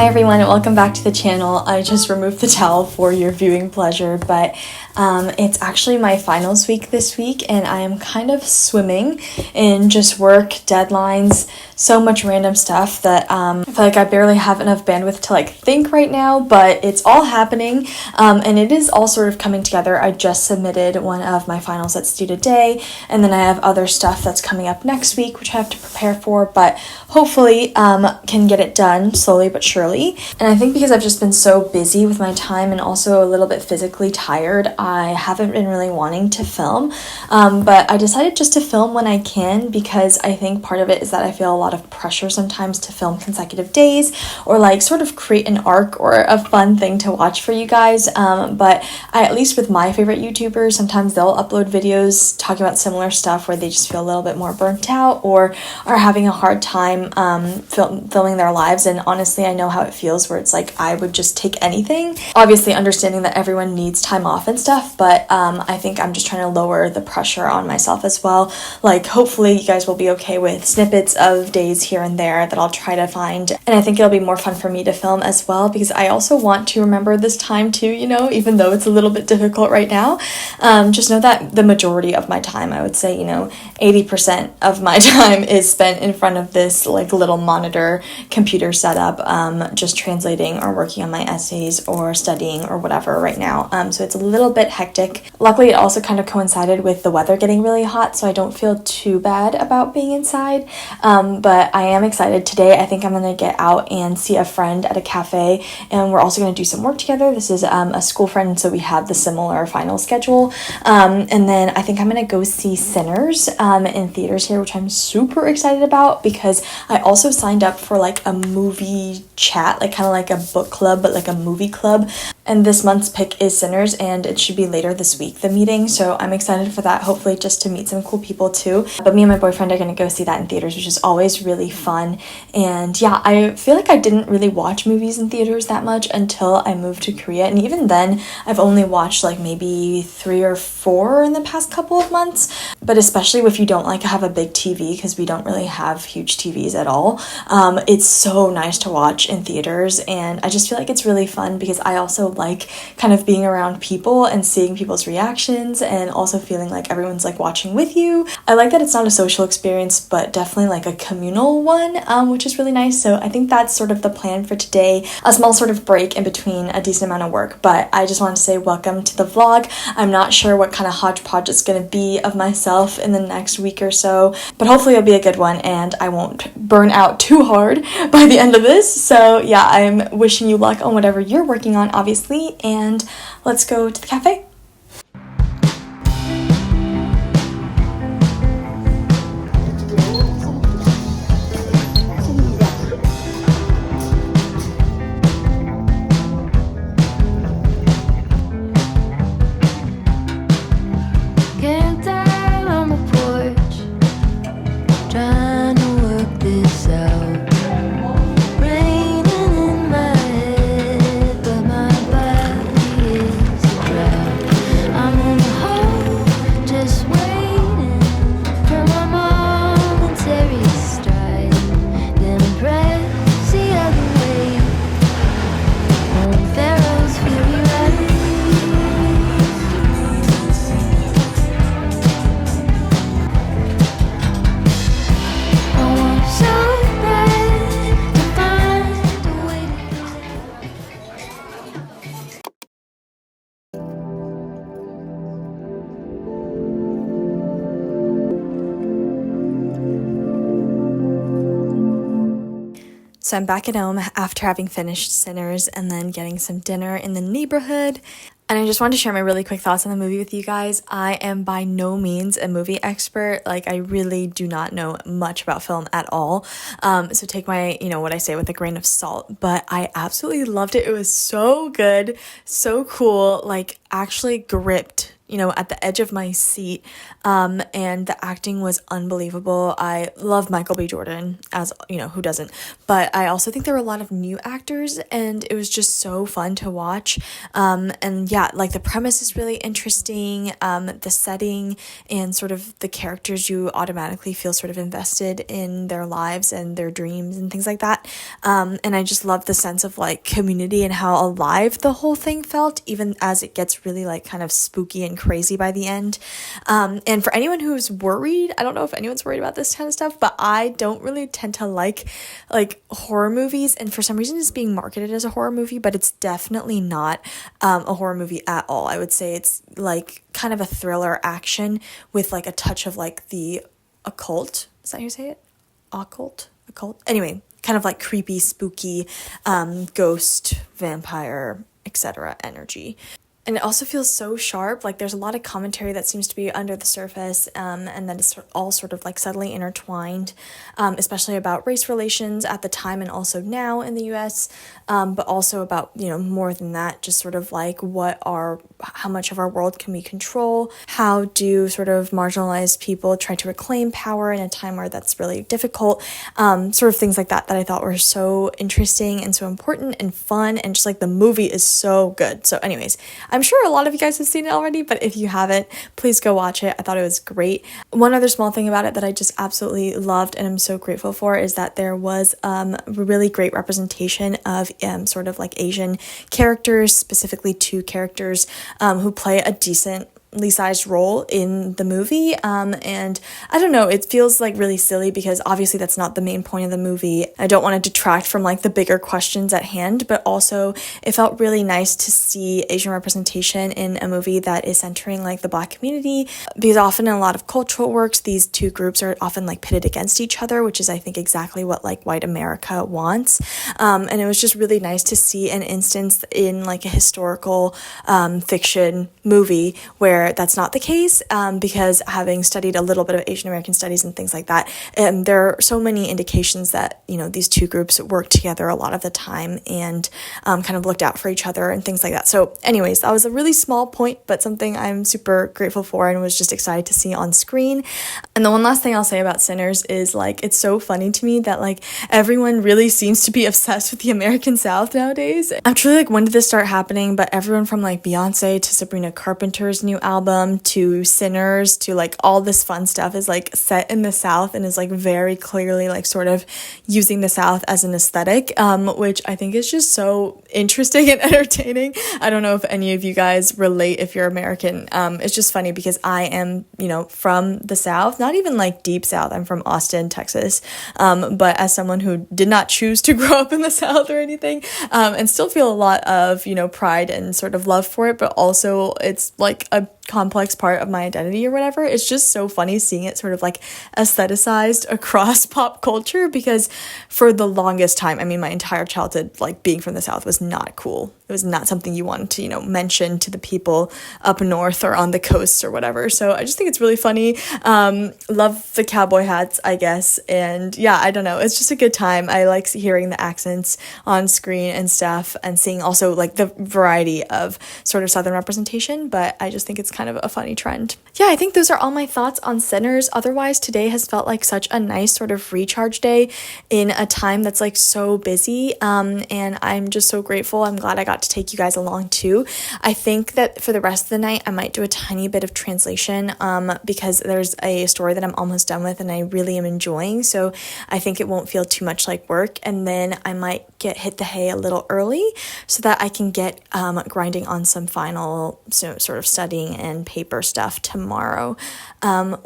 Hi everyone, welcome back to the channel. I just removed the towel for your viewing pleasure, but it's actually my finals week this week and I am kind of swimming in just work, deadlines, so much random stuff that I feel like I barely have enough bandwidth to think right now, but it's all happening and it is all sort of coming together. I just submitted one of my finals that's due today, and then I have other stuff that's coming up next week which I have to prepare for, but hopefully can get it done slowly but surely. And I think because I've just been so busy with my time and also a little bit physically tired, I haven't been really wanting to film, but I decided just to film when I can, because I think part of it is that I feel a lot of pressure sometimes to film consecutive days or sort of create an arc or a fun thing to watch for you guys, but at least with my favorite YouTubers, sometimes they'll upload videos talking about similar stuff where they just feel a little bit more burnt out or are having a hard time filming their lives. And honestly, I know how it feels where it's I would just take anything, obviously understanding that everyone needs time off and stuff, but I think I'm just trying to lower the pressure on myself as well. Hopefully you guys will be okay with snippets of days here and there that I'll try to find, and I think it'll be more fun for me to film as well, because I also want to remember this time too, even though it's a little bit difficult right now. Just know that the majority of my time, I would say 80% of my time is spent in front of this little monitor computer setup, just translating or working on my essays or studying or whatever right now. So it's a little bit hectic. Luckily, it also kind of coincided with the weather getting really hot, so I don't feel too bad about being inside. But I am excited. Today, I think I'm going to get out and see a friend at a cafe, and we're also going to do some work together. This is a school friend, so we have the similar final schedule. And then I think I'm going to go see Sinners in theaters here, which I'm super excited about, because I also signed up for a movie chat, kind of like a book club, but a movie club. And this month's pick is Sinners, and it should be later this week, the meeting. So I'm excited for that, hopefully just to meet some cool people too. But me and my boyfriend are going to go see that in theaters, which is always really fun. And yeah, I feel like I didn't really watch movies in theaters that much until I moved to Korea. And even then, I've only watched maybe 3 or 4 in the past couple of months. But especially if you don't have a big TV, because we don't really have huge TVs at all, it's so nice to watch in theaters. And I just feel like it's really fun, because I also kind of being around people and seeing people's reactions, and also feeling everyone's watching with you. I like that it's not a social experience, but definitely a communal one, which is really nice. So I think that's sort of the plan for today, a small sort of break in between a decent amount of work. But I just wanted to say welcome to the vlog. I'm not sure what kind of hodgepodge it's going to be of myself in the next week or so, but hopefully it'll be a good one and I won't burn out too hard by the end of this. So yeah, I'm wishing you luck on whatever you're working on, obviously, and let's go to the cafe. So I'm back at home after having finished Sinners and then getting some dinner in the neighborhood. And I just wanted to share my really quick thoughts on the movie with you guys. I am by no means a movie expert. I really do not know much about film at all. So take my, what I say with a grain of salt. But I absolutely loved it. It was so good, so cool, actually gripped at the edge of my seat. And the acting was unbelievable. I love Michael B. Jordan, as who doesn't? But I also think there were a lot of new actors, and it was just so fun to watch. And yeah, like the premise is really interesting. The setting and sort of the characters, you automatically feel sort of invested in their lives and their dreams and things like that. And I just love the sense of like community and how alive the whole thing felt, even as it gets really like kind of spooky and crazy by the end. And for anyone who's worried, I don't know if anyone's worried about this kind of stuff, but I don't really tend to like horror movies, and for some reason it's being marketed as a horror movie, but it's definitely not a horror movie at all. I would say it's like kind of a thriller action with like a touch of like the occult. Is that how you say it? Occult? Anyway, kind of like creepy, spooky, ghost, vampire, etc. energy. And it also feels so sharp. Like there's a lot of commentary that seems to be under the surface, and that is all sort of like subtly intertwined, especially about race relations at the time and also now in the US, but also about, more than that, just sort of like how much of our world can we control? How do sort of marginalized people try to reclaim power in a time where that's really difficult? Sort of things like that I thought were so interesting and so important and fun, and just like the movie is so good. So anyways, I'm sure a lot of you guys have seen it already, but if you haven't, please go watch it. I thought it was great. One other small thing about it that I just absolutely loved and I'm so grateful for is that there was really great representation of sort of like Asian characters, specifically two characters who play a decently sized role in the movie, and I don't know, it feels like really silly because obviously that's not the main point of the movie. I don't want to detract from like the bigger questions at hand, but also it felt really nice to see Asian representation in a movie that is centering like the Black community, because often in a lot of cultural works these two groups are often like pitted against each other, which is I think exactly what like white America wants, and it was just really nice to see an instance in like a historical fiction movie where that's not the case, because having studied a little bit of Asian American studies and things like that, there are so many indications that these two groups work together a lot of the time and kind of looked out for each other and things like that. So anyways, that was a really small point, but something I'm super grateful for and was just excited to see on screen. And the one last thing I'll say about Sinners is like it's so funny to me that like everyone really seems to be obsessed with the American South nowadays. I'm truly like, when did this start happening? But everyone from like Beyonce to Sabrina Carpenter's new album to Sinners to like all this fun stuff is like set in the South and is like very clearly like sort of using the South as an aesthetic, which I think is just so interesting and entertaining. I don't know if any of you guys relate if you're American. It's just funny because I am, from the South, not even like deep South. I'm from Austin, Texas. But as someone who did not choose to grow up in the South or anything, and still feel a lot of, pride and sort of love for it, but also it's like a complex part of my identity or whatever. It's just so funny seeing it sort of like aestheticized across pop culture, because for the longest time, I mean, my entire childhood, like being from the South was not cool. It was not something you wanted to, mention to the people up north or on the coast or whatever. So I just think it's really funny. Love the cowboy hats, I guess. And yeah, I don't know. It's just a good time. I like hearing the accents on screen and stuff, and seeing also like the variety of sort of Southern representation, but I just think it's kind of a funny trend. Yeah, I think those are all my thoughts on Sinners. Otherwise, today has felt like such a nice sort of recharge day in a time that's like so busy, and I'm just so grateful. I'm glad I got to take you guys along too. I think that for the rest of the night, I might do a tiny bit of translation, because there's a story that I'm almost done with and I really am enjoying, so I think it won't feel too much like work, and then I might hit the hay a little early so that I can get grinding on some final sort of studying and paper stuff tomorrow.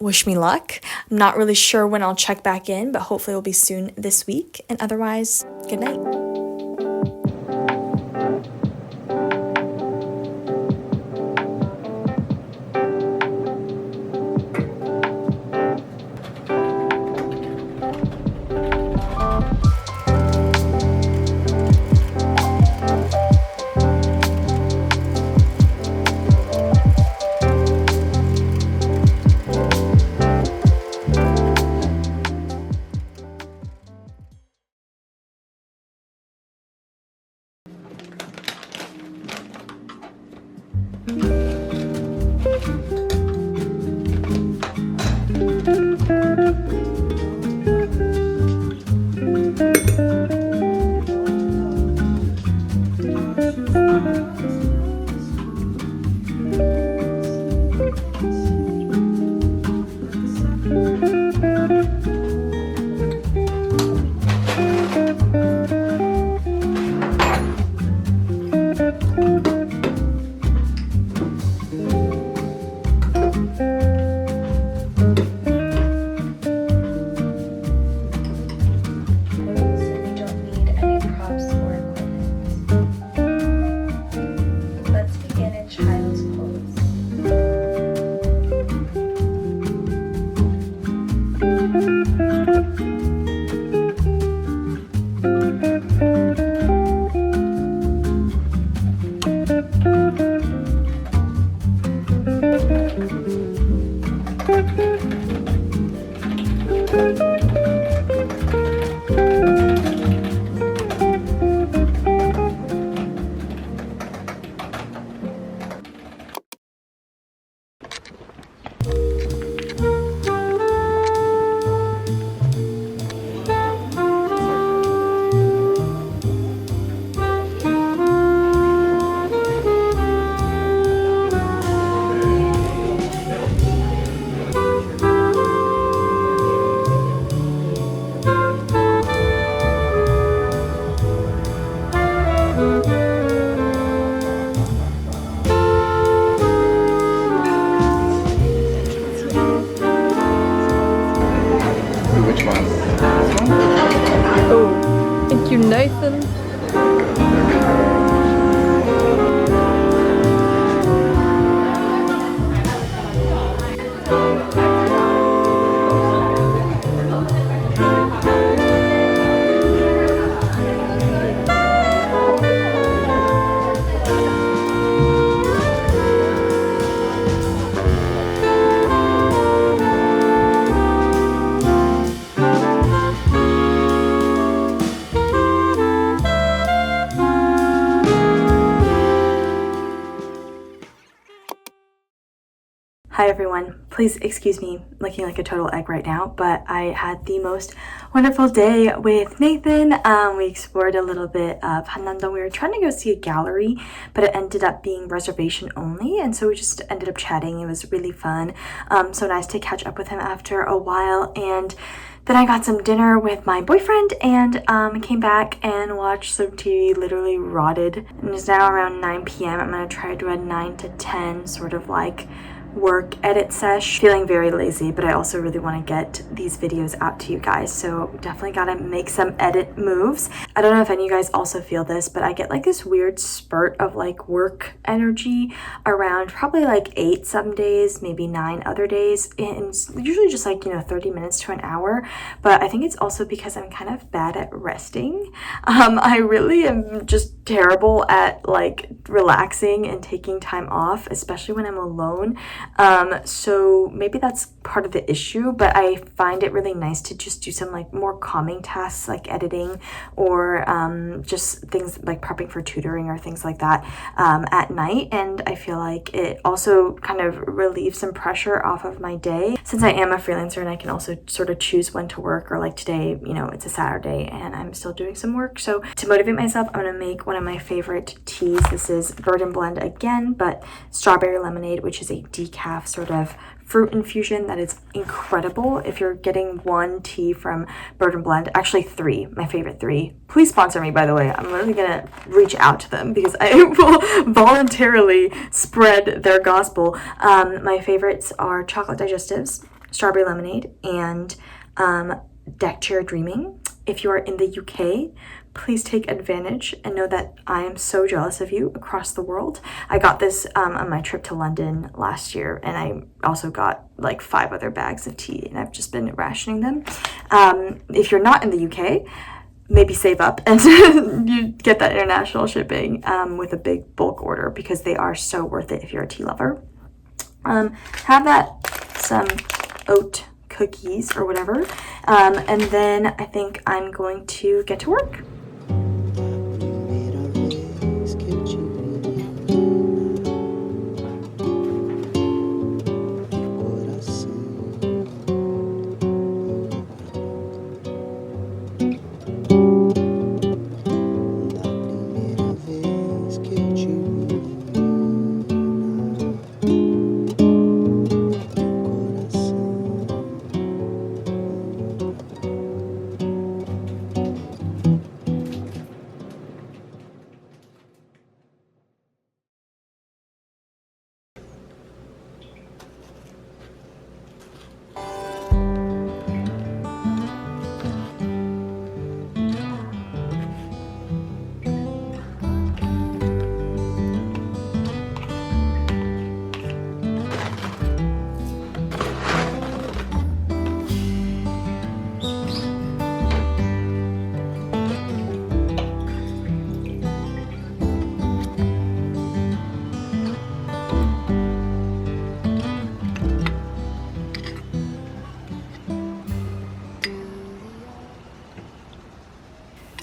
Wish me luck. I'm not really sure when I'll check back in, but hopefully it'll be soon this week, and otherwise, good night. we don't need any props or equipment. Let's begin in child's pose. Which one? Oh, thank you, Nathan. Hi everyone, please excuse me looking like a total egg right now, but I had the most wonderful day with Nathan. We explored a little bit of Hannam-dong. We were trying to go see a gallery, but it ended up being reservation only, and so we just ended up chatting. It was really fun. So nice to catch up with him after a while, and then I got some dinner with my boyfriend and came back and watched some TV, literally rotted. And it's now around 9 p.m. I'm gonna try to do a 9 to 10 sort of like work edit sesh. Feeling very lazy, but I also really want to get these videos out to you guys, so definitely gotta make some edit moves. I don't know if any of you guys also feel this, but I get like this weird spurt of like work energy around probably like 8 some days, maybe 9 other days, and it's usually just like, 30 minutes to an hour. But I think it's also because I'm kind of bad at resting. I really am just terrible at like relaxing and taking time off, especially when I'm alone. So maybe that's part of the issue, but I find it really nice to just do some like more calming tasks like editing or just things like prepping for tutoring or things like that at night. And I feel like it also kind of relieves some pressure off of my day, since I am a freelancer and I can also sort of choose when to work, or like today, it's a Saturday and I'm still doing some work. So to motivate myself, I'm gonna make one of my favorite teas. This is Bird and Blend again, but strawberry lemonade, which is a decaf sort of fruit infusion that is incredible. If you're getting one tea from Bird and Blend, actually 3, my favorite 3, please sponsor me, by the way. I'm literally gonna reach out to them because I will voluntarily spread their gospel. My favorites are chocolate digestives, strawberry lemonade, and deck chair dreaming. If you are in the UK, please take advantage and know that I am so jealous of you across the world. I got this on my trip to London last year, and I also got like 5 other bags of tea, and I've just been rationing them. If you're not in the UK, maybe save up and you get that international shipping with a big bulk order, because they are so worth it if you're a tea lover. Have that, some oat cookies or whatever, and then I think I'm going to get to work.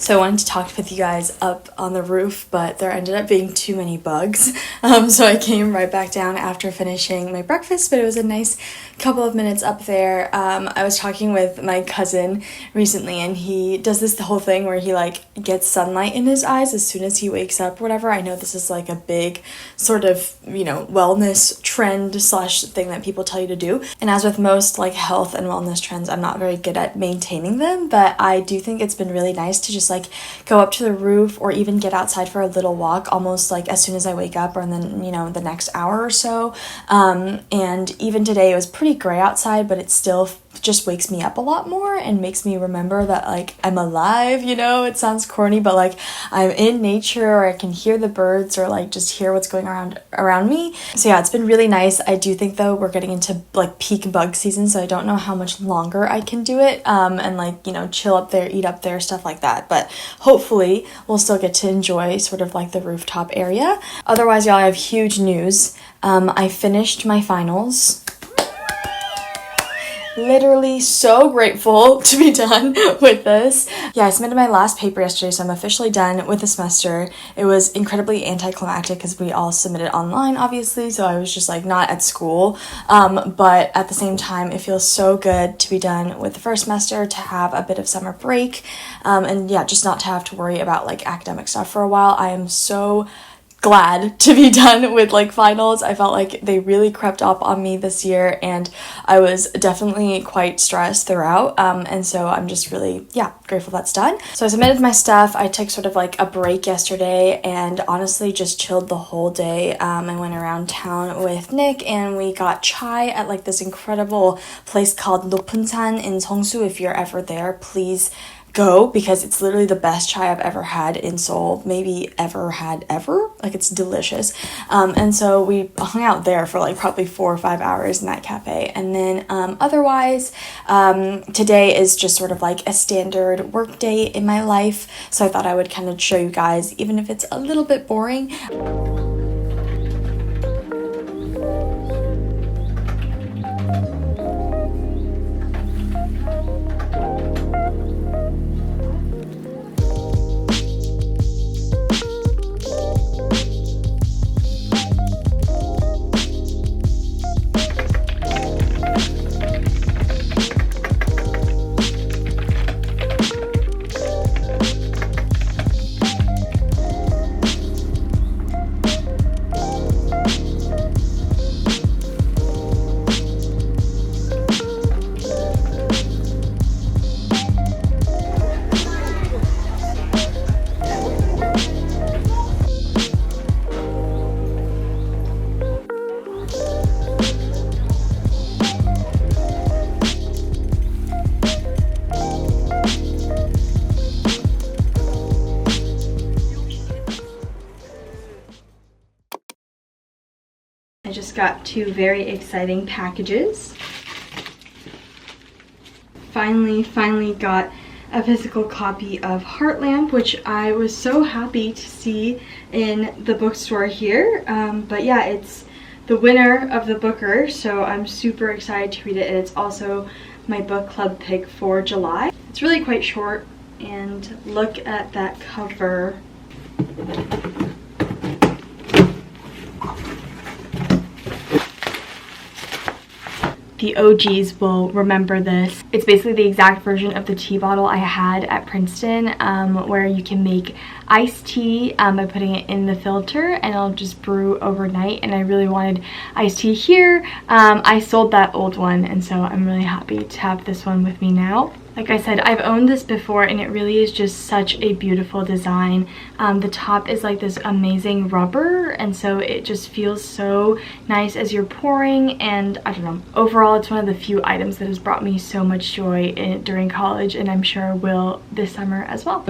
So I wanted to talk with you guys up on the roof, but there ended up being too many bugs. So I came right back down after finishing my breakfast, but it was a nice couple of minutes up there. I was talking with my cousin recently, and he does this the whole thing where he like gets sunlight in his eyes as soon as he wakes up or whatever. I know this is like a big sort of, you know, wellness trend slash thing that people tell you to do. And as with most like health and wellness trends, I'm not very good at maintaining them, but I do think it's been really nice to just like go up to the roof or even get outside for a little walk almost like as soon as I wake up, or then, you know, the next hour or so. And even today it was pretty gray outside, but it still just wakes me up a lot more and makes me remember that like I'm alive, you know. It sounds corny, but like I'm in nature, or I can hear the birds, or like just hear what's going around me. So yeah, it's been really nice. I do think though we're getting into like peak bug season, so I don't know how much longer I can do it and like, you know, chill up there, eat up there, stuff like that. But hopefully we'll still get to enjoy sort of like the rooftop area. Otherwise, y'all, I have huge news. I finished my finals. Literally so grateful to be done with this. Yeah, I submitted my last paper yesterday, so I'm officially done with the semester. It was incredibly anticlimactic because we all submitted online, obviously, so I was just like not at school. But at the same time, it feels so good to be done with the first semester, to have a bit of summer break, and yeah, just not to have to worry about like academic stuff for a while. I am so glad to be done with like finals. I felt like they really crept up on me this year, and I was definitely quite stressed throughout, and so I'm just really grateful that's done. So I submitted my stuff. I took sort of like a break yesterday and honestly just chilled the whole day. I went around town with Nick and we got chai at like this incredible place called Nopunsan in Seongsu. If you're ever there, please go, because it's literally the best chai I've ever had in Seoul, maybe ever. Like, it's delicious. And so we hung out there for like probably 4 or 5 hours in that cafe. And then otherwise, today is just sort of like a standard work day in my life. So I thought I would kind of show you guys, even if it's a little bit boring. I just got 2 very exciting packages. Finally got a physical copy of Heartlamp, which I was so happy to see in the bookstore here. But yeah, it's the winner of the Booker, so I'm super excited to read it. And it's also my book club pick for July. It's really quite short, and look at that cover. The OGs will remember this. It's basically the exact version of the tea bottle I had at Princeton, where you can make iced tea by putting it in the filter and it'll just brew overnight. And I really wanted iced tea here. I sold that old one, and so I'm really happy to have this one with me now. Like I said, I've owned this before and it really is just such a beautiful design. The top is like this amazing rubber, and so it just feels so nice as you're pouring, and I don't know, overall it's one of the few items that has brought me so much joy during college, and I'm sure will this summer as well.